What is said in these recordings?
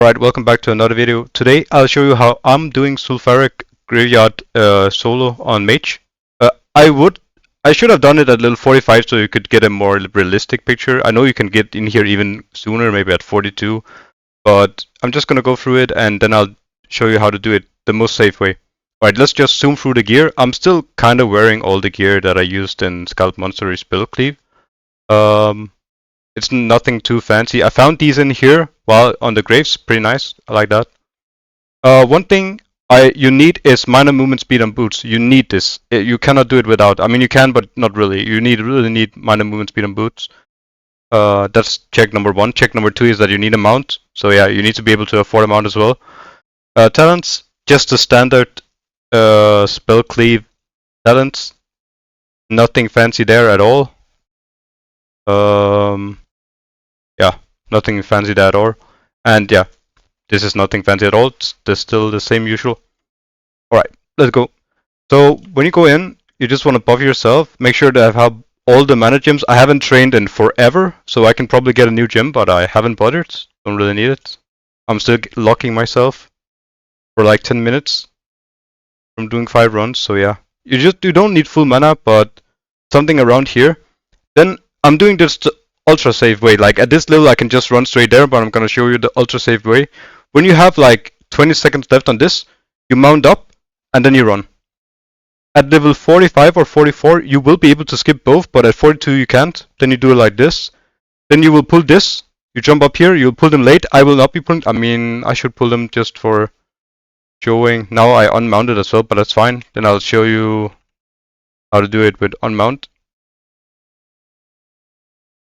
Alright, welcome back to another video. Today I'll show you how I'm doing Zul Farrak graveyard solo on Mage. I should have done it at level 45 so you could get a more realistic picture. I know you can get in here even sooner, maybe at 42, but I'm just gonna go through it and then I'll show you how to do it the most safe way. Alright, let's just zoom through the gear. I'm still kind of wearing all the gear that I used in Scout Monster Spell Cleave. It's nothing too fancy. I found these in here while on the graves. Pretty nice. I like that. One thing you need is minor movement speed on boots. You need this. You cannot do it without. I mean, you can, but not really. You really need minor movement speed on boots. That's check number one. Check number two is that you need a mount. So yeah, you need to be able to afford a mount as well. Talents, just the standard spell cleave talents. Nothing fancy there at all. Yeah, nothing fancy there at all. And yeah, this is nothing fancy at all. It's still the same usual. Alright, let's go. So when you go in, you just want to buff yourself. Make sure that I have all the mana gems. I haven't trained in forever, so I can probably get a new gem, but I haven't bothered. Don't really need it. I'm still locking myself for like 10 minutes from doing 5 runs, so yeah. You don't need full mana, but something around here. Then I'm doing this ultra safe way. Like at this level I can just run straight there, but I'm gonna show you the ultra safe way. When you have like 20 seconds left on this, you mount up and then you run. At level 45 or 44 you will be able to skip both, but at 42 you can't. Then you do it like this. Then you will pull this. You jump up here, you'll pull them late. I will not be pulling. I mean, I should pull them just for showing. Now I unmounted as well, but that's fine. Then I'll show you how to do it with unmount.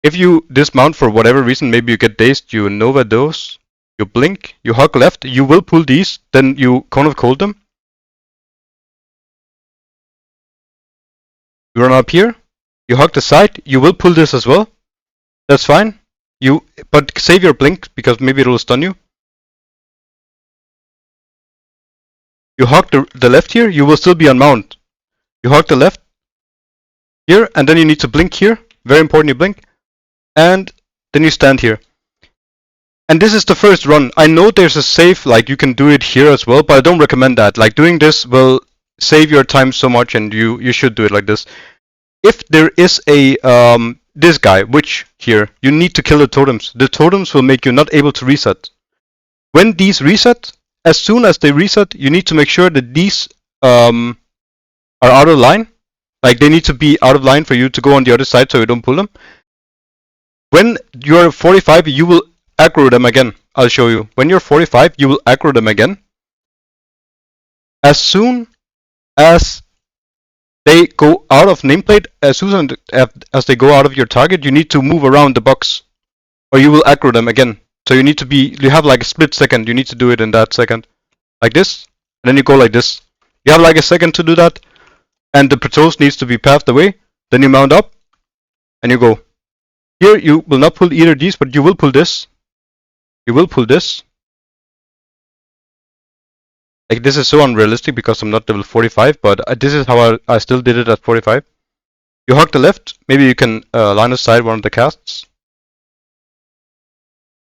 If you dismount for whatever reason, maybe you get dazed, you Nova Dose, you blink, you hug left, you will pull these, then you Cone of Cold them. You run up here, you hug the side, you will pull this as well. That's fine. But save your blink, because maybe it will stun you. You hug the left here, you will still be on mount. You hug the left here, and then you need to blink here. Very important you blink. And then you stand here. And this is the first run. I know there's a save, like you can do it here as well, but I don't recommend that. Like doing this will save your time so much, and you should do it like this. If there is a this guy, Witch here, you need to kill the totems. The totems will make you not able to reset. When these reset, as soon as they reset, you need to make sure that these are out of line. Like they need to be out of line for you to go on the other side so you don't pull them. When you're 45, you will aggro them again. I'll show you. When you're 45, you will aggro them again. As soon as they go out of nameplate, as soon as they go out of your target, you need to move around the box, or you will aggro them again. So you have like a split second. You need to do it in that second, like this, and then you go like this. You have like a second to do that, and the patrols needs to be pathed away. Then you mount up, and you go. Here you will not pull either of these, but you will pull this. You will pull this. Like this is so unrealistic because I'm not level 45, but this is how I still did it at 45. You hug the left, maybe you can line aside one of the casts.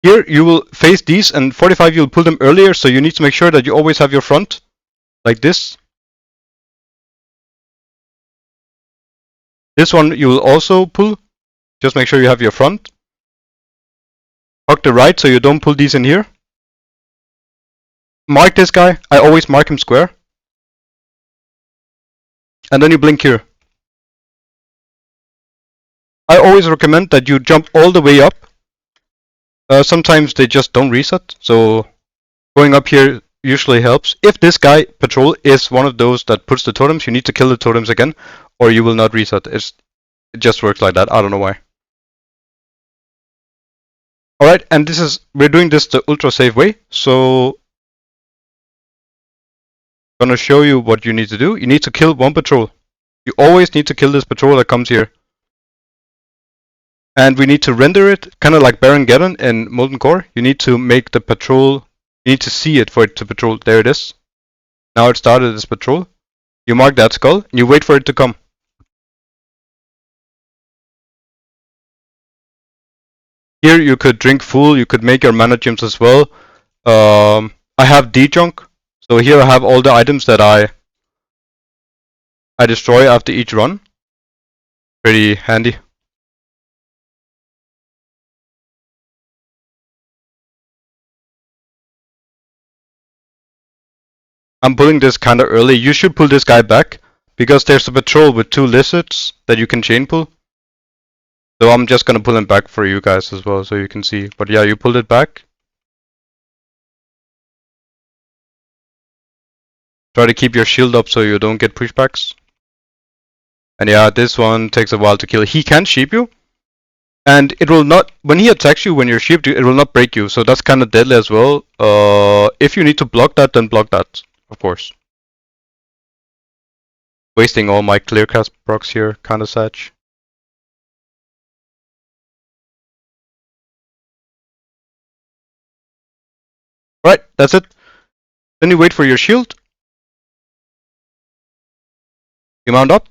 Here you will face these, and 45 you'll pull them earlier, so you need to make sure that you always have your front, like this. This one you will also pull. Just make sure you have your front. Hug the right so you don't pull these in here. Mark this guy. I always mark him square. And then you blink here. I always recommend that you jump all the way up. Sometimes they just don't reset, so going up here usually helps. If this guy, patrol, is one of those that puts the totems, you need to kill the totems again, or you will not reset. It just works like that. I don't know why. Alright, and we're doing this the ultra safe way, so I'm gonna show you what you need to do. You need to kill one patrol. You always need to kill this patrol that comes here. And we need to render it, kind of like Baron Geddon in Molten Core. You need to make the patrol, you need to see it for it to patrol. There it is. Now it started this patrol. You mark that skull, and you wait for it to come. Here you could drink full, you could make your mana gems as well. I have D junk. So here I have all the items that I destroy after each run. Pretty handy. I'm pulling this kinda early. You should pull this guy back, because there's a patrol with 2 lizards that you can chain pull. So I'm just gonna pull him back for you guys as well, so you can see. But yeah, you pulled it back. Try to keep your shield up so you don't get pushbacks. And yeah, this one takes a while to kill. He can sheep you, and it will not, when he attacks you when you're sheeped, it will not break you, so that's kind of deadly as well. If you need to block that, then block that, of course. Wasting all my clearcast procs here, kind of sad. Right, that's it. Then you wait for your shield. You mount up.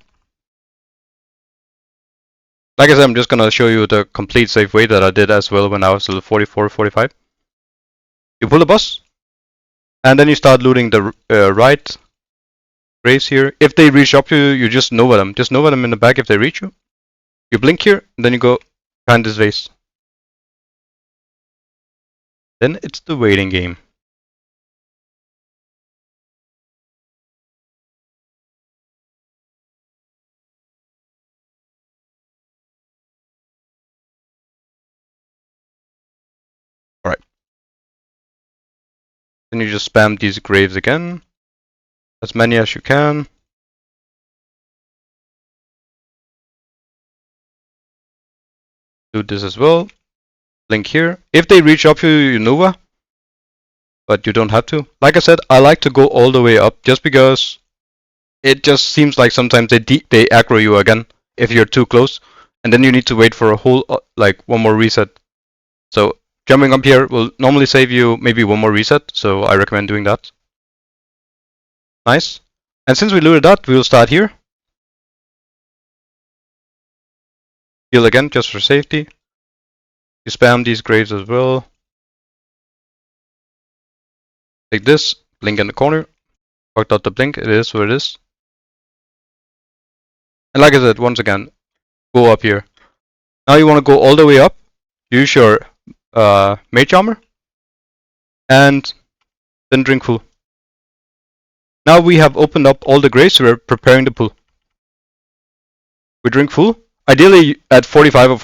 Like I said, I'm just gonna show you the complete safe way that I did as well when I was level 44, 45. You pull the boss, and then you start looting the right graves here. If they reach up to you, you just nova them. Just nova them in the back if they reach you. You blink here, and then you go behind this vase. Then it's the waiting game. Alright. Then you just spam these graves again. As many as you can. Do this as well. Blink here. If they reach up to you, you nova. But you don't have to. Like I said, I like to go all the way up just because it just seems like sometimes they aggro you again if you're too close, and then you need to wait for a whole like one more reset. So jumping up here will normally save you maybe one more reset, so I recommend doing that. Nice. And since we looted that, we'll start here. Heal again just for safety. You spam these graves as well. Take this, blink in the corner. Fucked out the blink, it is what it is. And like I said, once again, go up here. Now you want to go all the way up. Use your mage armor. And then drink full. Now we have opened up all the graves, so we're preparing the pull. We drink full. Ideally at 45 or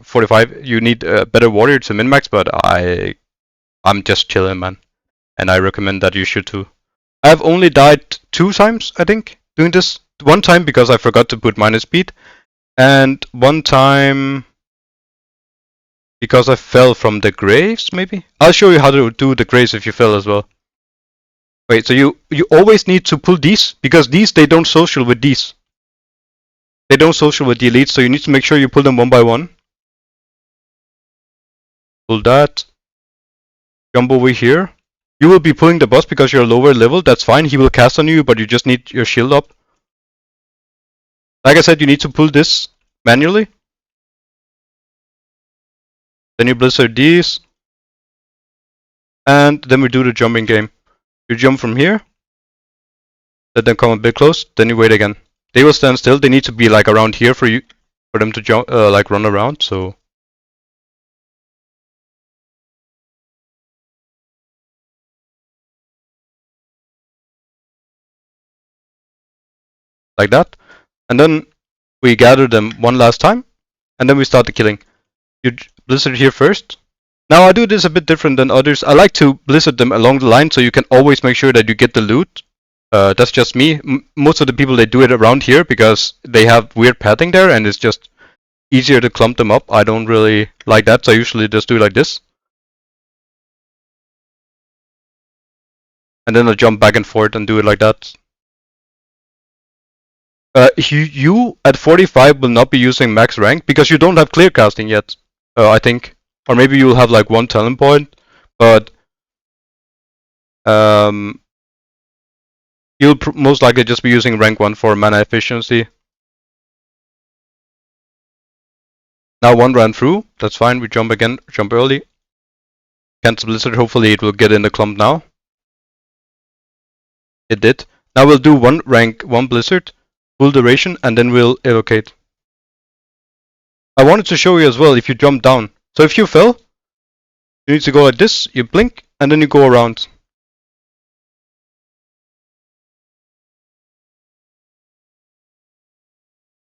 45 you need a better warrior to min-max, but I'm just chilling, man. And I recommend that you should too. I have only died 2 times, I think, doing this. One time because I forgot to put minus speed, and one time because I fell from the graves, maybe? I'll show you how to do the graves if you fell as well. Wait, so you always need to pull these, because these, they don't social with these. They don't social with the elites, so you need to make sure you pull them one by one. Pull that. Jump over here. You will be pulling the boss because you're lower level, that's fine. He will cast on you, but you just need your shield up. Like I said, you need to pull this manually. Then you blizzard these. And then we do the jumping game. You jump from here. Let them come a bit close, then you wait again. They will stand still, they need to be like around here for them to jump, like run around, so. Like that. And then we gather them one last time, and then we start the killing. You blizzard here first. Now I do this a bit different than others. I like to blizzard them along the line so you can always make sure that you get the loot. That's just me. Most of the people, they do it around here because they have weird padding there and it's just easier to clump them up. I don't really like that, so I usually just do it like this. And then I jump back and forth and do it like that. You at 45 will not be using max rank because you don't have clear casting yet, I think. Or maybe you'll have like 1 talent point, but you'll most likely just be using rank 1 for mana efficiency. Now 1 ran through, that's fine, we jump again, jump early. Cancel Blizzard. Hopefully it will get in the clump now. It did. Now we'll do one rank, one Blizzard, full duration, and then we'll evocate. I wanted to show you as well if you jump down. So if you fell, you need to go like this, you blink, and then you go around.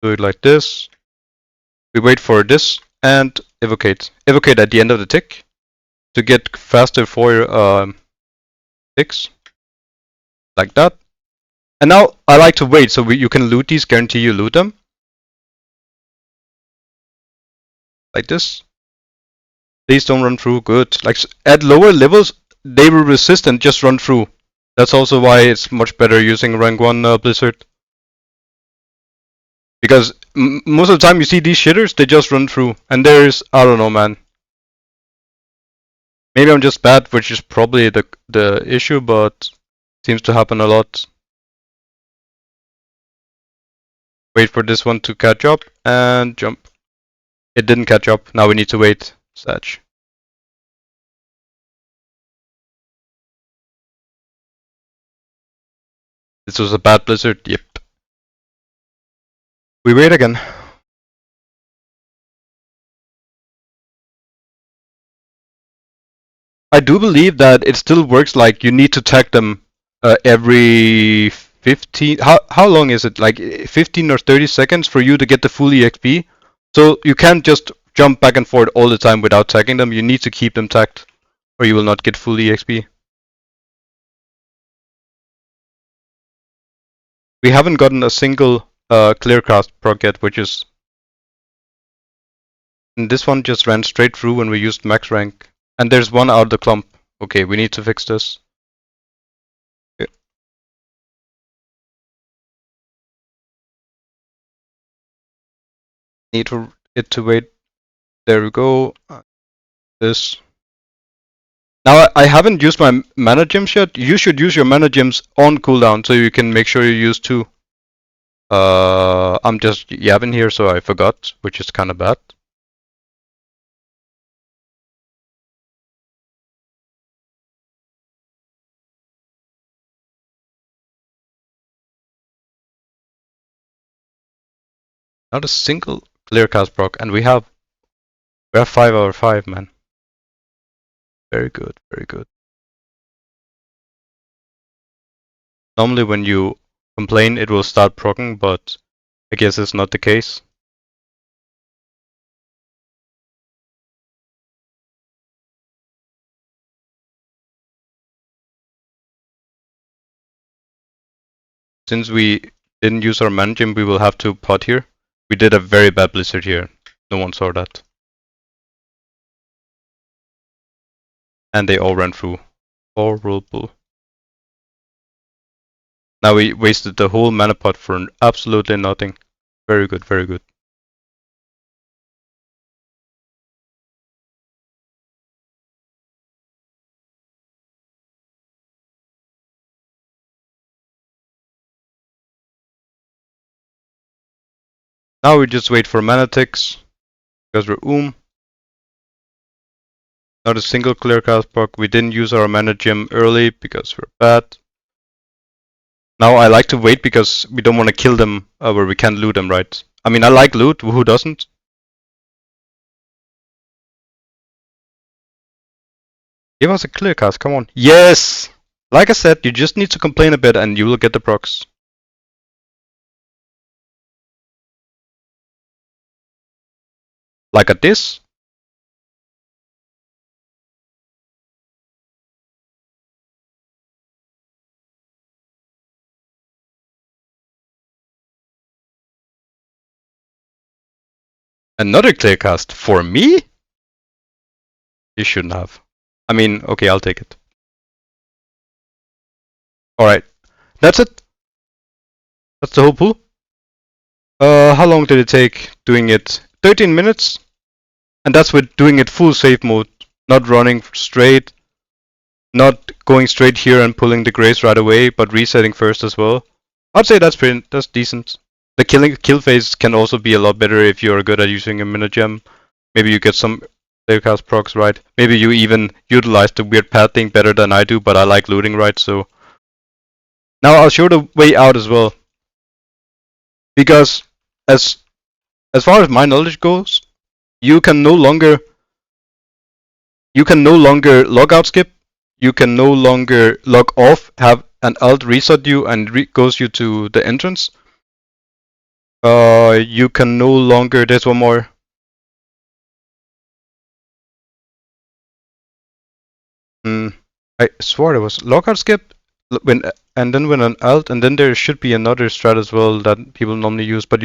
Do it like this. We wait for this and evocate. Evocate at the end of the tick to get faster for your ticks. Like that. And now I like to wait so you can loot these, guarantee you loot them. Like this. Please don't run through, good. Like at lower levels, they will resist and just run through. That's also why it's much better using rank 1 Blizzard. Because most of the time you see these shitters, they just run through. And there's, I don't know, man. Maybe I'm just bad, which is probably the issue, but seems to happen a lot. Wait for this one to catch up and jump. It didn't catch up. Now we need to wait. Satch. This was a bad Blizzard. Yep. We wait again. I do believe that it still works. Like you need to tag them every 15. How long is it? Like 15 or 30 seconds for you to get the full EXP. So you can't just jump back and forth all the time without tagging them. You need to keep them tagged, or you will not get full EXP. We haven't gotten a single clearcast proc yet, which is. And this one just ran straight through when we used max rank. And there's one out of the clump. Okay, we need to fix this. Okay. Need it to wait. There we go. This. Now I haven't used my mana gems yet. You should use your mana gems on cooldown so you can make sure you use 2. I'm just yapping here, so I forgot, which is kind of bad. Not a single clear cast proc, and we have 5 out of 5, man. Very good, very good. Normally when you complain it will start proccing, but I guess it's not the case. Since we didn't use our mana gem, we will have to pot here. We did a very bad blizzard here. No one saw that. And they all ran through. Horrible. Now we wasted the whole mana pot for absolutely nothing. Very good, very good. Now we just wait for mana ticks. Because we're Not a single clear cast proc. We didn't use our mana gem early because we're bad. Now I like to wait because we don't want to kill them where we can't loot them, right? I mean, I like loot, who doesn't? Give us a clear cast, come on. Yes! Like I said, you just need to complain a bit and you will get the procs. Like at this. Another clear cast for me? You shouldn't have. I mean, okay, I'll take it. Alright, that's it. That's the whole pool. How long did it take doing it? 13 minutes. And that's with doing it full safe mode. Not running straight. Not going straight here and pulling the grace right away, but resetting first as well. I'd say that's decent. The kill phase can also be a lot better if you're good at using a mana gem. Maybe you get some They cast procs, right? Maybe you even utilize the weird pad thing better than I do, but I like looting, right? So now I'll show the way out as well. Because as far as my knowledge goes, you can no longer log out skip. You can no longer log off, have an alt reset you and goes you to the entrance. You can no longer. There's one more. I swore there was logout skip and then when an alt, and then there should be another strat as well that people normally use, but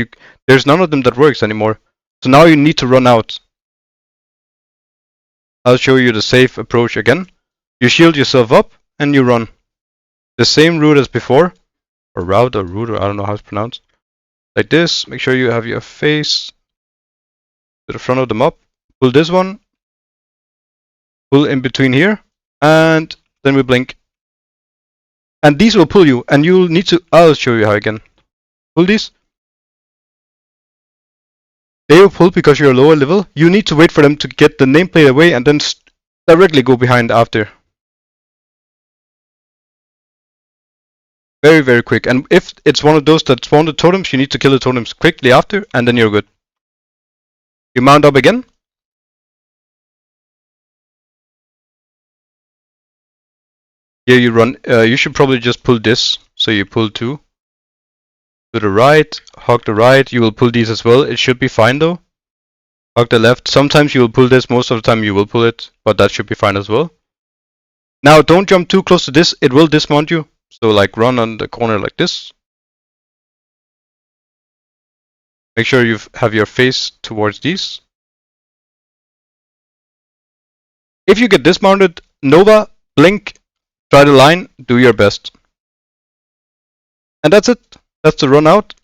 there's none of them that works anymore. So now you need to run out. I'll show you the safe approach again. You shield yourself up and you run. The same route as before, or route or route, or I don't know how it's pronounced. Like this. Make sure you have your face to the front of the mob. Pull this one. Pull in between here, and then we blink. And these will pull you, and you'll need to. I'll show you how again. Pull these. They will pull because you're lower level. You need to wait for them to get the nameplate away and then directly go behind after. Very, very quick. And if it's one of those that spawn the totems, you need to kill the totems quickly after, and then you're good. You mount up again. Here you run. You should probably just pull this. So you pull two. To the right, hog the right. You will pull these as well. It should be fine though. Hog the left. Sometimes you will pull this. Most of the time you will pull it, but that should be fine as well. Now don't jump too close to this. It will dismount you. So like run on the corner like this. Make sure you have your face towards these. If you get dismounted, Nova, blink, try the line, do your best. And that's it. That's the run out.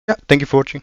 Yeah, thank you for watching.